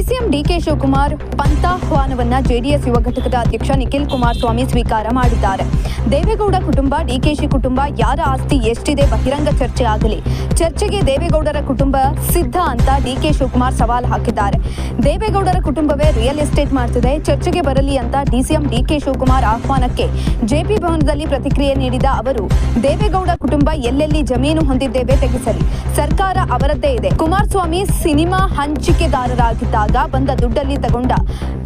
DCM DK Shivakumar ಪಂಥಾಹ್ವಾನವನ್ನ JDS ಯುವ ಘಟಕದ ಅಧ್ಯಕ್ಷ ನಿಖಿಲ್ ಕುಮಾರಸ್ವಾಮಿ ಸ್ವೀಕಾರ ಮಾಡಿದ್ದಾರೆ. ದೇವೇಗೌಡ ಕುಟುಂಬ, ಡಿಕೆಶಿ ಕುಟುಂಬ, ಯಾರ ಆಸ್ತಿ ಎಷ್ಟಿದೆ ಬಹಿರಂಗ ಚರ್ಚೆ ಆಗಲಿ, ಚರ್ಚೆಗೆ ದೇವೇಗೌಡರ ಕುಟುಂಬ ಸಿದ್ಧ ಅಂತ ಡಿಕೆ ಶಿವಕುಮಾರ್ ಸವಾಲು ಹಾಕಿದ್ದಾರೆ. ದೇವೇಗೌಡರ ಕುಟುಂಬವೇ ರಿಯಲ್ ಎಸ್ಟೇಟ್ ಮಾಡ್ತಿದೆ, ಚರ್ಚೆಗೆ ಬರಲಿ ಅಂತ ಡಿಸಿಎಂ ಡಿಕೆ ಶಿವಕುಮಾರ್ ಆಹ್ವಾನಕ್ಕೆ ಜೆಪಿ ಭವನದಲ್ಲಿ ಪ್ರತಿಕ್ರಿಯೆ ನೀಡಿದ ಅವರು, ದೇವೇಗೌಡ ಕುಟುಂಬ ಎಲ್ಲೆಲ್ಲಿ ಜಮೀನು ಹೊಂದಿದ್ದೇವೆ ತೆಗೆಸಲಿ, ಸರ್ಕಾರ ಅವರದ್ದೇ ಇದೆ. ಕುಮಾರಸ್ವಾಮಿ ಸಿನಿಮಾ ಹಂಚಿಕೆದಾರರಾಗಿದ್ದಾಗ ಬಂದ ದುಡ್ಡಲ್ಲಿ ತಗೊಂಡ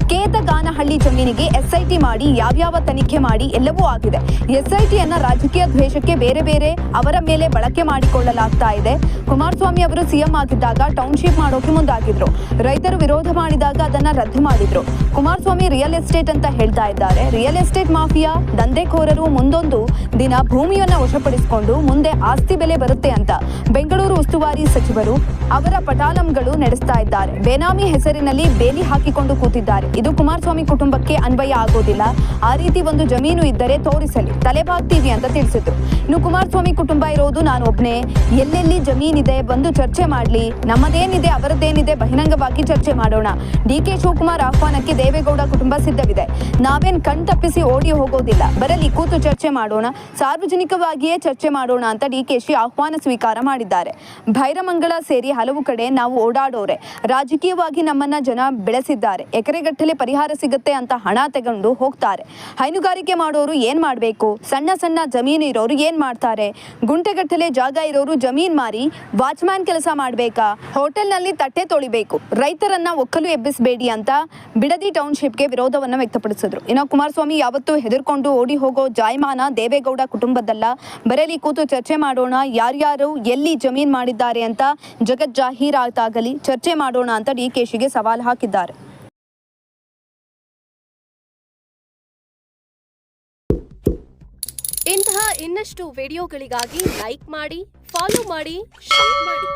ಕೇತಗಾನಹಳ್ಳಿ ಜಮೀನಿಗೆ ಎಸ್ಐಟಿ ಮಾಡಿ ಯಾವ್ಯಾವ ತನಿಖೆ ಮಾಡಿ ಎಲ್ಲವೂ ಆಗಿದೆ. ಎಸ್ಐಟಿಯನ್ನ ರಾಜಕೀಯ ದ್ವೇಷಕ್ಕೆ ಬೇರೆ ಬೇರೆ ಅವರ ಮೇಲೆ ಬಳಕೆ ಮಾಡಿಕೊಳ್ಳಲಾಗ್ತಾ ಇದೆ. ಕುಮಾರಸ್ವಾಮಿ ಅವರು ಸಿಎಂ ಆಗಿದ್ದಾಗ ಟೌನ್ಶಿಪ್ ಮಾಡೋಕೆ ಮುಂದಾಗಿದ್ರು, ರೈತರು ವಿರೋಧ ಮಾಡಿದಾಗ ಅದನ್ನ ರದ್ದು ಮಾಡಿದ್ರು. ಕುಮಾರಸ್ವಾಮಿ ರಿಯಲ್ ಎಸ್ಟೇಟ್ ಅಂತ ಹೇಳ್ತಾ ಇದ್ದಾರೆ. ರಿಯಲ್ ಎಸ್ಟೇಟ್ ಮಾಫಿಯಾ ದಂಧೆಕೋರರು ಮುಂದೊಂದು ದಿನ ಭೂಮಿಯನ್ನ ವಶಪಡಿಸಿಕೊಂಡು ಮುಂದೆ ಆಸ್ತಿ ಬೆಲೆ ಬರುತ್ತೆ ಅಂತ ಬೆಂಗಳೂರು ಉಸ್ತುವಾರಿ ಸಚಿವರು ಅವರ ಪಟಾಲಂಗಳು ನಡೆಸ್ತಾ ಇದ್ದಾರೆ. ಬೇನಾಮಿ ಹೆಸರಿನಲ್ಲಿ ಬೇಲಿ ಹಾಕಿಕೊಂಡು ಕೂತಿದ್ದಾರೆ. ಇದು ಕುಮಾರಸ್ವಾಮಿ ಕುಟುಂಬಕ್ಕೆ ಅನ್ವಯ ಆಗೋದಿಲ್ಲ. ಆ ರೀತಿ ಒಂದು ಜಮೀನು ಇದ್ದರೆ ತೋರಿಸಲಿ, ತಲೆಬಾಗ್ತೀವಿ ಅಂತ ತಿಳಿಸಿದ್ರು. ಇನ್ನು ಕುಮಾರಸ್ವಾಮಿ ಕುಟುಂಬ ಇರೋದು ನಾನು ಒಬ್ನೇ, ಎಲ್ಲೆಲ್ಲಿ ಜಮೀನಿದೆ ಬಂದು ಚರ್ಚೆ ಮಾಡಲಿ, ನಮ್ಮದೇನಿದೆ ಅವರದ್ದೇನಿದೆ ಬಹಿರಂಗವಾಗಿ ಚರ್ಚೆ ಮಾಡೋಣ. ಡಿಕೆ ಶಿವಕುಮಾರ್ ಆಹ್ವಾನಕ್ಕೆ ದೇವೇಗೌಡ ಕುಟುಂಬ ಸಿದ್ಧವಿದೆ. ನಾವೇನ್ ಕಣ್ ತಪ್ಪಿಸಿ ಓಡಿ ಹೋಗೋದಿಲ್ಲ, ಬರಲಿ ಕೂತು ಚರ್ಚೆ ಮಾಡೋಣ, ಸಾರ್ವಜನಿಕವಾಗಿಯೇ ಚರ್ಚೆ ಮಾಡೋಣ ಅಂತ ಡಿಕೆಶಿ ಆಹ್ವಾನ ಸ್ವೀಕಾರ ಮಾಡಿದ್ದಾರೆ. ಭೈರಮಂಗಲ ಸೇರಿ ಹಲವು ಕಡೆ ನಾವು ಓಡಾಡೋರೆ, ರಾಜಕೀಯವಾಗಿ ನಮ್ಮನ್ನ ಜನ ಬೆಳೆಸಿದ್ದಾರೆ. ಎಕರೆಗಟ್ಟಲೆ ಪರಿಹಾರ ಸಿಗುತ್ತೆ ಅಂತ ಹಣ ತಗೊಂಡು ಹೋಗ್ತಾರೆ. ಹೈನುಗಾರಿಕೆ ಮಾಡೋರು ಏನ್ ಮಾಡಬೇಕು, ಸಣ್ಣ ಸಣ್ಣ ಜಮೀನು ಇರೋರು ಏನ್ ಮಾಡ್ತಾರೆ, ಗುಂಟೆಗಟ್ಟಲೆ ಜಾಗ ಇರೋರು ಜಮೀನ್ ಮಾರಿ ವಾಚ್ಮ್ಯಾನ್ ಕೆಲಸ ಮಾಡಬೇಕಾ, ಹೋಟೆಲ್ನಲ್ಲಿ ತಟ್ಟೆ ತೊಳಿಬೇಕು, ರೈತರನ್ನ ಒಕ್ಕಲು ಎಬ್ಬಿಸಬೇಡಿ ಅಂತ ಬಿಡದಿ ಟೌನ್ಶಿಪ್ಗೆ ವಿರೋಧವನ್ನ ವ್ಯಕ್ತಪಡಿಸಿದ್ರು. ಇನ್ನು ಕುಮಾರಸ್ವಾಮಿ ಯಾವತ್ತೂ ಹೆದರ್ಕೊಂಡು ಓಡಿ ಹೋಗೋ ಜಾಯಮಾನ ದೇವೇಗೌಡ ಕುಟುಂಬದಲ್ಲ, ಬರಲಿ ಕೂತು ಚರ್ಚೆ ಮಾಡೋಣ, ಯಾರ್ಯಾರು ಎಲ್ಲಿ ಜಮೀನ್ ಮಾಡಿದ್ದಾರೆ ಅಂತ ಜಗಜ್ಜಾಹೀರಾತಾಗಲಿ, ಚರ್ಚೆ ಮಾಡೋಣ ಅಂತ ಡಿಕೆಶಿಗೆ ಸವಾಲು ಹಾಕಿದ್ದಾರೆ. ಇಂತಹ ಇನ್ನಷ್ಟು ವಿಡಿಯೋಗಳಿಗಾಗಿ ಲೈಕ್ ಮಾಡಿ, ಫಾಲೋ ಮಾಡಿ, ಶೇರ್ ಮಾಡಿ.